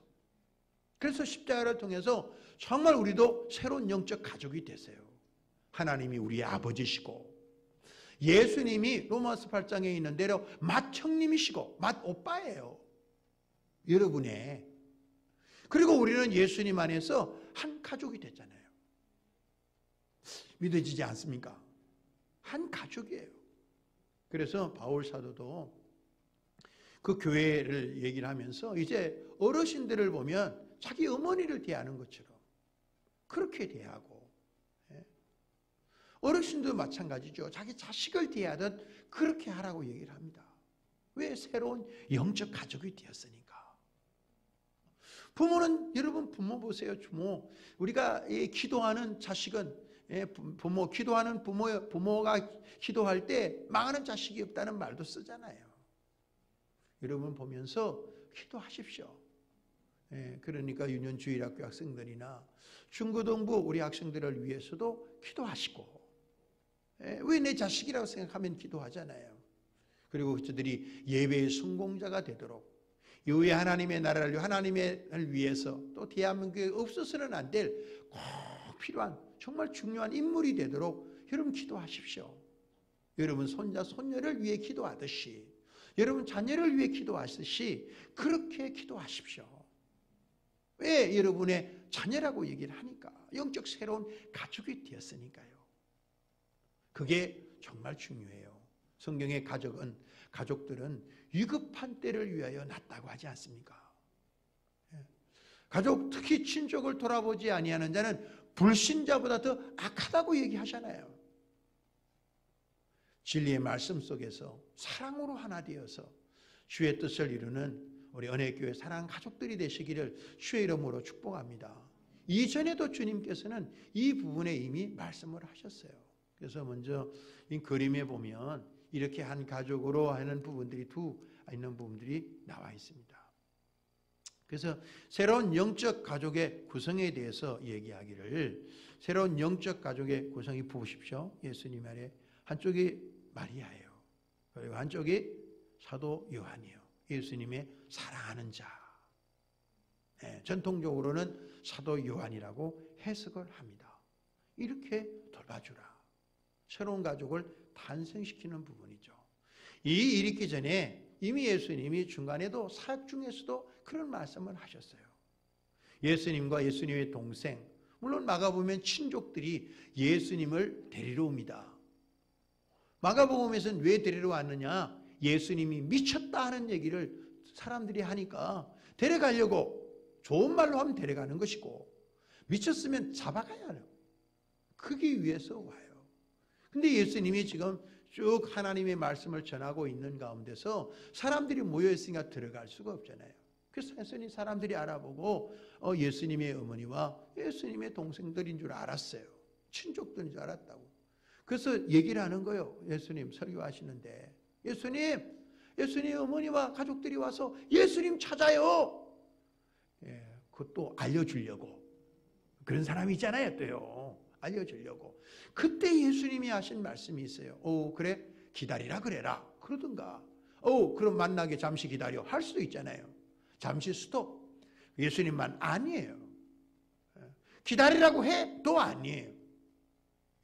그래서 십자가를 통해서 정말 우리도 새로운 영적 가족이 되세요. 하나님이 우리의 아버지시고 예수님이 로마서 8장에 있는 대로 맏형님이시고 맏오빠예요. 여러분의. 그리고 우리는 예수님 안에서 한 가족이 됐잖아요. 믿어지지 않습니까? 한 가족이에요. 그래서 바울 사도도 그 교회를 얘기를 하면서 이제 어르신들을 보면 자기 어머니를 대하는 것처럼 그렇게 대하고, 어르신도 마찬가지죠. 자기 자식을 대하듯 그렇게 하라고 얘기를 합니다. 왜? 새로운 영적 가족이 되었으니까. 부모는, 여러분 부모 보세요. 부모. 우리가 기도하는 자식은, 기도하는 부모가 기도할 때 망하는 자식이 없다는 말도 쓰잖아요. 여러분 보면서 기도하십시오. 그러니까 유년주일학교 학생들이나 중고등부 우리 학생들을 위해서도 기도하시고, 왜 내 자식이라고 생각하면 기도하잖아요. 그리고 저들이 예배의 성공자가 되도록 이후에 하나님의 나라를 하나님을 위해서 또 대한민국에 없어서는 안 될 꼭 필요한 정말 중요한 인물이 되도록 여러분 기도하십시오. 여러분 손자 손녀를 위해 기도하듯이, 여러분 자녀를 위해 기도하듯이 그렇게 기도하십시오. 왜? 여러분의 자녀라고 얘기를 하니까 영적 새로운 가족이 되었으니까요. 그게 정말 중요해요. 성경의 가족들은 위급한 때를 위하여 났다고 하지 않습니까? 가족, 특히 친족을 돌아보지 아니하는 자는 불신자보다 더 악하다고 얘기하잖아요. 진리의 말씀 속에서 사랑으로 하나 되어서 주의 뜻을 이루는 우리 은혜교회 사랑 가족들이 되시기를 주의 이름으로 축복합니다. 이전에도 주님께서는 이 부분에 이미 말씀을 하셨어요. 그래서 먼저 이 그림에 보면 이렇게 한 가족으로 하는 부분들이 있는 부분들이 나와 있습니다. 그래서 새로운 영적 가족의 구성에 대해서 얘기하기를, 새로운 영적 가족의 구성이 보십시오. 예수님 아래 한쪽이 마리아예요. 그리고 한쪽이 사도 요한이에요. 예수님의 사랑하는 자. 전통적으로는 사도 요한이라고 해석을 합니다. 이렇게 돌봐주라. 새로운 가족을 탄생시키는 부분이죠. 이 일이 있기 전에 이미 예수님이 중간에도 사역 중에서도 그런 말씀을 하셨어요. 예수님과 예수님의 동생, 물론 마가복음엔 친족들이 예수님을 데리러 옵니다. 마가복음에서는 왜 데리러 왔느냐? 예수님이 미쳤다 하는 얘기를 사람들이 하니까 데려가려고, 좋은 말로 하면 데려가는 것이고, 미쳤으면 잡아가야 해요. 그기 위해서 와요. 근데 예수님이 지금 쭉 하나님의 말씀을 전하고 있는 가운데서 사람들이 모여있으니까 들어갈 수가 없잖아요. 그래서 사람들이 알아보고 예수님의 어머니와 예수님의 동생들인 줄 알았어요. 친족들인 줄 알았다고. 그래서 얘기를 하는 거예요. 예수님 설교하시는데, 예수님 어머니와 가족들이 와서 예수님 찾아요. 그것도 알려주려고. 그런 사람이 있잖아요, 또요. 알려주려고. 그때 예수님이 하신 말씀이 있어요. 그래? 기다리라 그래라. 그러든가. 그럼 만나게 잠시 기다려. 할 수도 있잖아요. 잠시 스톱. 예수님만 아니에요. 기다리라고 해? 또 아니에요.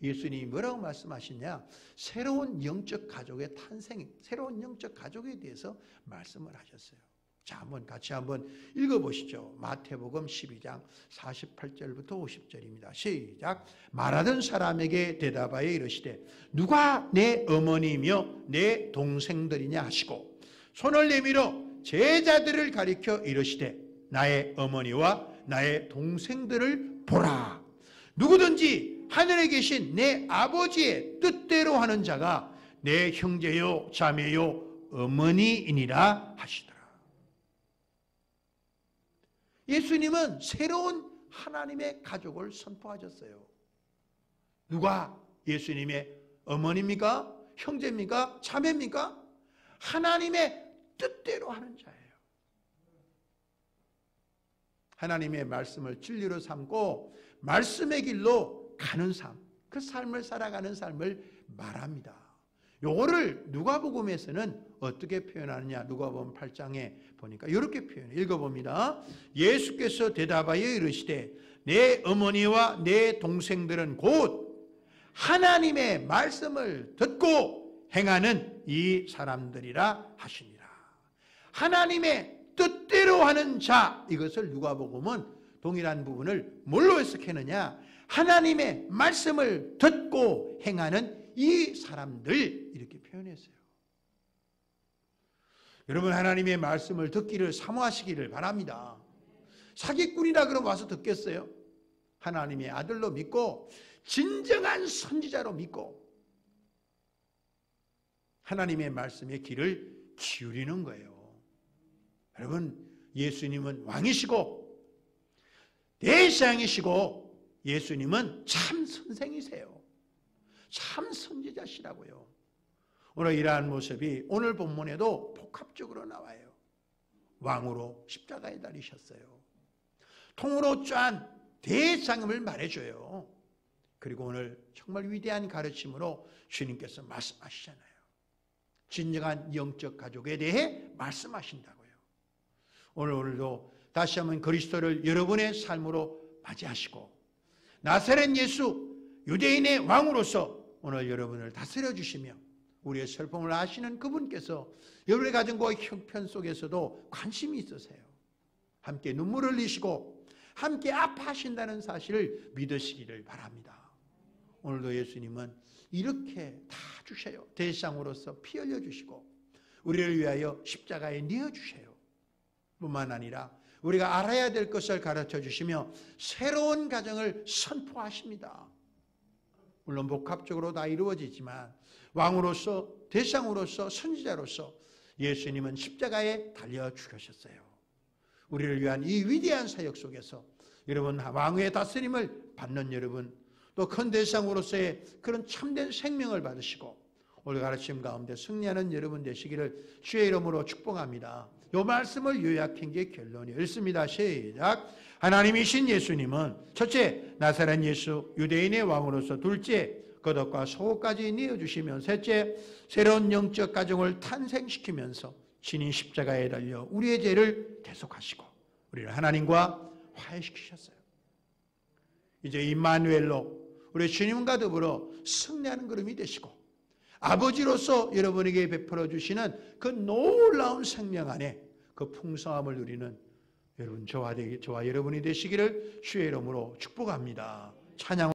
예수님이 뭐라고 말씀하시냐? 새로운 영적 가족의 탄생, 새로운 영적 가족에 대해서 말씀을 하셨어요. 자, 같이 한번 읽어보시죠. 마태복음 12장 48절부터 50절입니다. 시작. 말하던 사람에게 대답하여 이르시되 누가 내 어머니며 내 동생들이냐 하시고 손을 내밀어 제자들을 가리켜 이르시되 나의 어머니와 나의 동생들을 보라. 누구든지 하늘에 계신 내 아버지의 뜻대로 하는 자가 내 형제요 자매요 어머니이니라 하시더라. 예수님은 새로운 하나님의 가족을 선포하셨어요. 누가 예수님의 어머니입니까? 형제입니까? 자매입니까? 하나님의 뜻대로 하는 자예요. 하나님의 말씀을 진리로 삼고 말씀의 길로 가는 삶, 그 삶을 살아가는 삶을 말합니다. 요거를 누가복음에서는 어떻게 표현하느냐? 누가복음 8장에 보니까 이렇게 표현해요. 읽어봅니다. 예수께서 대답하여 이르시되 내 어머니와 내 동생들은 곧 하나님의 말씀을 듣고 행하는 이 사람들이라 하시니라. 하나님의 뜻대로 하는 자, 이것을 누가복음은 동일한 부분을 뭘로 해석했느냐? 하나님의 말씀을 듣고 행하는 이 사람들, 이렇게 표현했어요. 여러분, 하나님의 말씀을 듣기를 사모하시기를 바랍니다. 사기꾼이라 그러면 와서 듣겠어요? 하나님의 아들로 믿고 진정한 선지자로 믿고 하나님의 말씀의 길을 기울이는 거예요. 여러분, 예수님은 왕이시고 대장이시고 예수님은 참 선생이세요. 참 선지자시라고요. 오늘 이러한 모습이 오늘 본문에도 복합적으로 나와요. 왕으로 십자가에 달리셨어요. 통으로 짠 대장임을 말해줘요. 그리고 오늘 정말 위대한 가르침으로 주님께서 말씀하시잖아요. 진정한 영적 가족에 대해 말씀하신다고요. 오늘도 다시 한번 그리스도를 여러분의 삶으로 맞이하시고 나사렛 예수 유대인의 왕으로서 오늘 여러분을 다스려 주시며 우리의 슬픔을 아시는 그분께서 여러분의 가정과 형편 속에서도 관심이 있으세요. 함께 눈물을 흘리시고 함께 아파하신다는 사실을 믿으시기를 바랍니다. 오늘도 예수님은 이렇게 다 주셔요. 대상으로서 피 흘려 주시고 우리를 위하여 십자가에 내어 주셔요. 뿐만 아니라 우리가 알아야 될 것을 가르쳐 주시며 새로운 가정을 선포하십니다. 물론 복합적으로 다 이루어지지만 왕으로서 대상으로서 선지자로서 예수님은 십자가에 달려 죽으셨어요. 우리를 위한 이 위대한 사역 속에서 여러분 왕의 다스림을 받는 여러분 또 큰 대상으로서의 그런 참된 생명을 받으시고 오늘 가르침 가운데 승리하는 여러분 되시기를 주의 이름으로 축복합니다. 이 말씀을 요약한 게 결론이에요. 읽습니다. 시작. 하나님이신 예수님은 첫째 나사렛 예수 유대인의 왕으로서 둘째 거덕과 소까지 내어주시면 셋째 새로운 영적 가정을 탄생시키면서 친히 십자가에 달려 우리의 죄를 대속하시고 우리를 하나님과 화해시키셨어요. 이제 임마누엘로 우리 주님과 더불어 승리하는 걸음이 되시고 아버지로서 여러분에게 베풀어 주시는 그 놀라운 생명 안에 그 풍성함을 누리는 여러분 저와 여러분이 되시기를 주의 이름으로 축복합니다. 찬양.